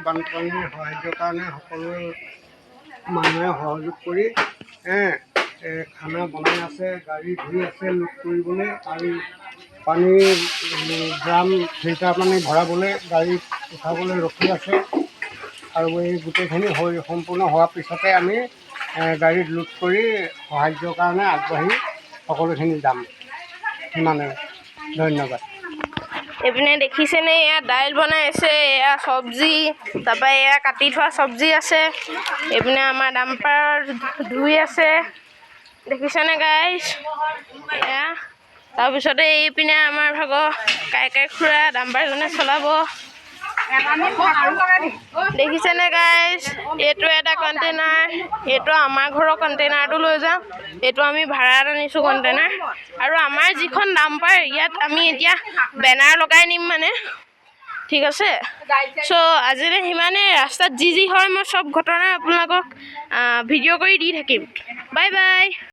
বানপানীৰ সাহায্যৰ কাৰণে সকলো মানুহে সহযোগ কৰি খানা বনাই আছে, গাড়ী ধুই আছে লোড কৰিবলৈ, আৰু পানীৰ ড্ৰাম ফিল্টাৰ পানী ভৰাবলৈ গাড়ী উঠাবলৈ ৰখি আছে। আৰু এই গোটেইখিনি সম্পূৰ্ণ হোৱাৰ পিছতে আমি গাড়ীত লোড কৰি সাহায্যৰ কাৰণে আগবাঢ়ি সকলোখিনি যাম। সিমানে, ধন্যবাদ। এইপিনে দেখিছেনে, এয়া দাইল বনাই আছে, এয়া চব্জি, তাৰপৰা এয়া কাটি থোৱা চব্জি আছে। এইপিনে আমাৰ ডাম্পাৰ ধুই আছে, দেখিছেনে গাইজ? এয়া তাৰপিছতে এইপিনে আমাৰ ভাগৰ কাইকাই খুৰা ডাম্পাৰজনে চলাব। দেখিছেনে গাইজ? এইটো এটা কণ্টেইনাৰ, এইটো আমাৰ ঘৰৰ কণ্টেইনাৰটো লৈ যাওঁ। এইটো আমি ভাড়াত আনিছোঁ কণ্টেইনাৰ। আৰু আমাৰ যিখন ডাম্পাৰ, ইয়াত আমি এতিয়া বেনাৰ লগাই নিম মানে, ঠিক আছে? চ' আজিলৈ সিমানেই। ৰাস্তাত যি হয় মই চব ঘটনা আপোনালোকক ভিডিঅ' কৰি দি থাকিম। Bye bye.